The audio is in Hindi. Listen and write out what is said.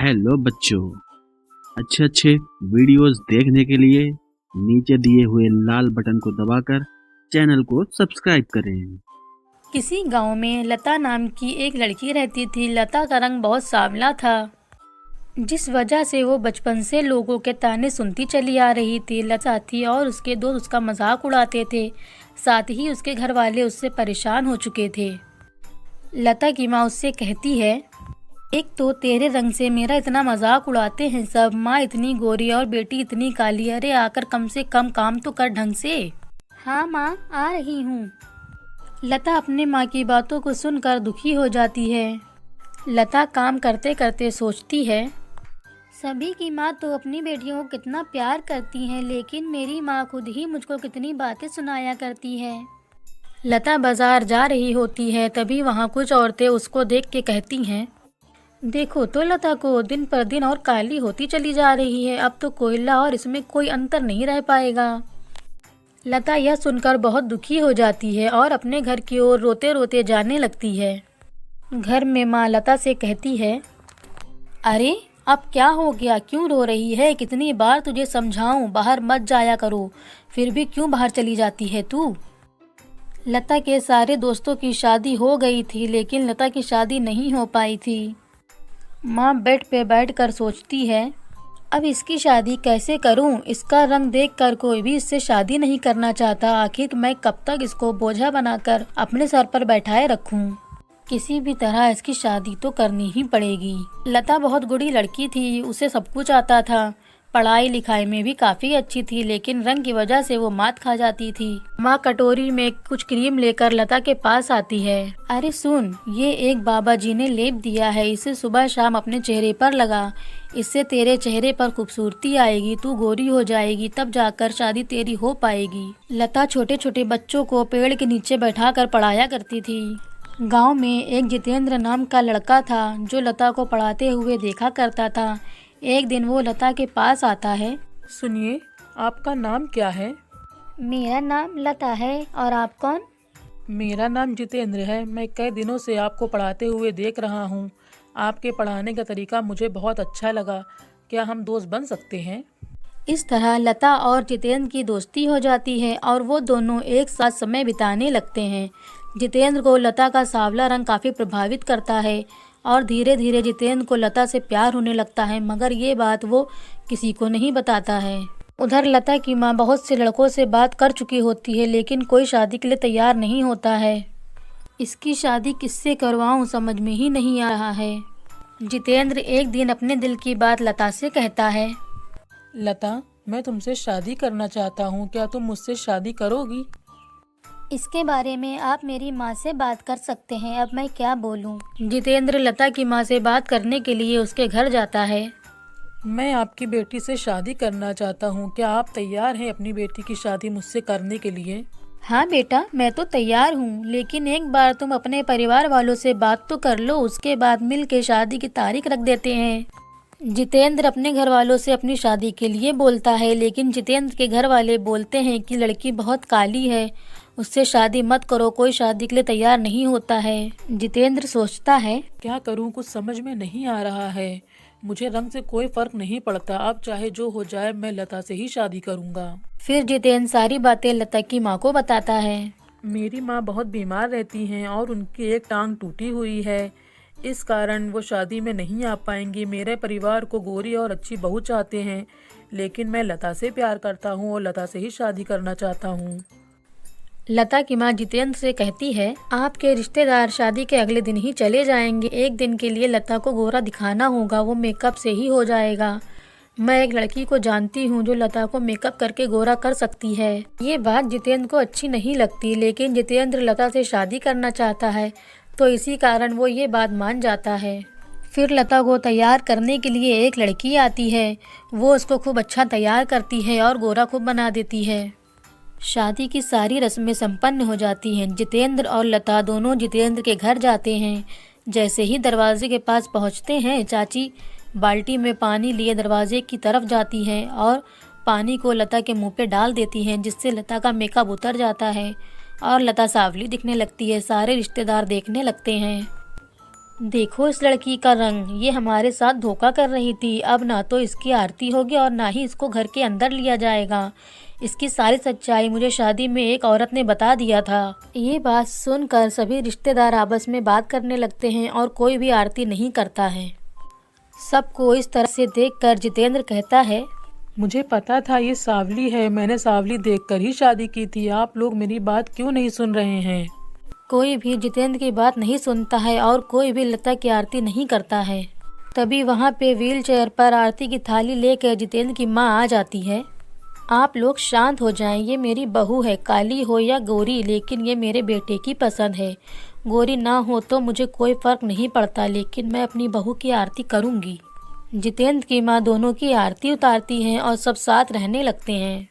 हेलो बच्चों, अच्छे अच्छे वीडियोस देखने के लिए नीचे दिए हुए लाल बटन को दबाकर चैनल को सब्सक्राइब करें। किसी गांव में लता नाम की एक लड़की रहती थी। लता का रंग बहुत सांवला था, जिस वजह से वो बचपन से लोगों के ताने सुनती चली आ रही थी। लता थी और उसके दोस्त उसका मजाक उड़ाते थे, साथ ही उसके घर वाले उससे परेशान हो चुके थे। लता की माँ उससे कहती है, एक तो तेरे रंग से मेरा इतना मजाक उड़ाते हैं सब, माँ इतनी गोरी और बेटी इतनी काली, अरे आकर कम से कम काम तो कर ढंग से। हाँ माँ, आ रही हूँ। लता अपने माँ की बातों को सुनकर दुखी हो जाती है। लता काम करते करते सोचती है, सभी की माँ तो अपनी बेटियों को कितना प्यार करती हैं, लेकिन मेरी माँ खुद ही मुझको कितनी बातें सुनाया करती है। लता बाजार जा रही होती है, तभी वहाँ कुछ औरतें उसको देख के कहती हैं, देखो तो लता को दिन पर दिन और काली होती चली जा रही है, अब तो कोयला और इसमें कोई अंतर नहीं रह पाएगा। लता यह सुनकर बहुत दुखी हो जाती है और अपने घर की ओर रोते रोते जाने लगती है। घर में माँ लता से कहती है, अरे अब क्या हो गया, क्यों रो रही है, कितनी बार तुझे समझाऊं बाहर मत जाया करो, फिर भी क्यों बाहर चली जाती है तू। लता के सारे दोस्तों की शादी हो गई थी, लेकिन लता की शादी नहीं हो पाई थी। माँ बेड पे बैठकर सोचती है, अब इसकी शादी कैसे करूं, इसका रंग देखकर कोई भी इससे शादी नहीं करना चाहता, आखिर मैं कब तक इसको बोझा बनाकर अपने सर पर बैठाए रखूं। किसी भी तरह इसकी शादी तो करनी ही पड़ेगी। लता बहुत गुड़ी लड़की थी, उसे सब कुछ आता था, पढ़ाई लिखाई में भी काफी अच्छी थी, लेकिन रंग की वजह से वो मात खा जाती थी। माँ कटोरी में कुछ क्रीम लेकर लता के पास आती है, अरे सुन, ये एक बाबा जी ने लेप दिया है, इसे सुबह शाम अपने चेहरे पर लगा, इससे तेरे चेहरे पर खूबसूरती आएगी, तू गोरी हो जाएगी, तब जाकर शादी तेरी हो पाएगी। लता छोटे छोटे बच्चों को पेड़ के नीचे बैठाकर पढ़ाया करती थी। गांव में एक जितेंद्र नाम का लड़का था, जो लता को पढ़ाते हुए देखा करता था। एक दिन वो लता के पास आता है, सुनिए, आपका नाम क्या है? मेरा नाम लता है, और आप कौन? मेरा नाम जितेंद्र है। मैं कई दिनों से आपको पढ़ाते हुए देख रहा हूँ। आपके पढ़ाने का तरीका मुझे बहुत अच्छा लगा। क्या हम दोस्त बन सकते हैं? इस तरह लता और जितेंद्र की दोस्ती हो जाती है और वो दोनों एक साथ समय बिताने लगते हैं। जितेंद्र को लता का सांवला रंग काफ़ी प्रभावित करता है और धीरे धीरे जितेंद्र को लता से प्यार होने लगता है, मगर ये बात वो किसी को नहीं बताता है। उधर लता की माँ बहुत से लड़कों से बात कर चुकी होती है, लेकिन कोई शादी के लिए तैयार नहीं होता है। इसकी शादी किससे करवाऊँ समझ में ही नहीं आ रहा है। जितेंद्र एक दिन अपने दिल की बात लता से कहता है, लता, मैं तुमसे शादी करना चाहता हूँ। क्या तुम मुझसे शादी करोगी? इसके बारे में आप मेरी माँ से बात कर सकते हैं, अब मैं क्या बोलूँ। जितेंद्र लता की माँ से बात करने के लिए उसके घर जाता है। मैं आपकी बेटी से शादी करना चाहता हूँ। क्या आप तैयार हैं अपनी बेटी की शादी मुझसे करने के लिए? हाँ बेटा, मैं तो तैयार हूँ, लेकिन एक बार तुम अपने परिवार वालों से बात तो कर लो, उसके बाद मिल के शादी की तारीख रख देते हैं। जितेंद्र अपने घर वालों से अपनी शादी के लिए बोलता है, लेकिन जितेंद्र के घर वाले बोलते हैं कि लड़की बहुत काली है, उससे शादी मत करो, कोई शादी के लिए तैयार नहीं होता है। जितेंद्र सोचता है, क्या करूँ, कुछ समझ में नहीं आ रहा है। मुझे रंग से कोई फर्क नहीं पड़ता। अब चाहे जो हो जाए, मैं लता से ही शादी करूँगा। फिर जितेंद्र सारी बातें लता की माँ को बताता है। मेरी माँ बहुत बीमार रहती हैं और उनकी एक टांग टूटी हुई है, इस कारण वो शादी में नहीं आ पाएंगी। मेरे परिवार को गोरी और अच्छी बहू चाहते हैं, लेकिन मैं लता से प्यार करता हूँ और लता से ही शादी करना चाहता हूँ। लता की माँ जितेंद्र से कहती है, आपके रिश्तेदार शादी के अगले दिन ही चले जाएंगे, एक दिन के लिए लता को गोरा दिखाना होगा, वो मेकअप से ही हो जाएगा। मैं एक लड़की को जानती हूँ जो लता को मेकअप करके गोरा कर सकती है। ये बात जितेंद्र को अच्छी नहीं लगती, लेकिन जितेंद्र लता से शादी करना चाहता है, तो इसी कारण वो ये बात मान जाता है। फिर लता को तैयार करने के लिए एक लड़की आती है, वो उसको खूब अच्छा तैयार करती है और गोरा खूब बना देती है। शादी की सारी रस्में संपन्न हो जाती हैं। जितेंद्र और लता दोनों जितेंद्र के घर जाते हैं। जैसे ही दरवाजे के पास पहुंचते हैं, चाची बाल्टी में पानी लिए दरवाजे की तरफ जाती हैं और पानी को लता के मुंह पे डाल देती हैं, जिससे लता का मेकअप उतर जाता है और लता सांवली दिखने लगती है। सारे रिश्तेदार देखने लगते हैं। देखो इस लड़की का रंग, ये हमारे साथ धोखा कर रही थी। अब ना तो इसकी आरती होगी और ना ही इसको घर के अंदर लिया जाएगा। इसकी सारी सच्चाई मुझे शादी में एक औरत ने बता दिया था। ये बात सुनकर सभी रिश्तेदार आपस में बात करने लगते हैं और कोई भी आरती नहीं करता है। सबको इस तरह से देखकर जितेंद्र कहता है, मुझे पता था ये सावली है, मैंने सावली देखकर ही शादी की थी। आप लोग मेरी बात क्यों नहीं सुन रहे हैं? कोई भी जितेंद्र की बात नहीं सुनता है और कोई भी लता की आरती नहीं करता है। तभी वहाँ पे व्हील चेयर पर आरती की थाली लेकर जितेंद्र की माँ आ जाती है। आप लोग शांत हो जाएं, ये मेरी बहू है, काली हो या गोरी, लेकिन ये मेरे बेटे की पसंद है। गोरी ना हो तो मुझे कोई फर्क नहीं पड़ता, लेकिन मैं अपनी बहू की आरती करूँगी। जितेंद्र की माँ दोनों की आरती उतारती हैं और सब साथ रहने लगते हैं।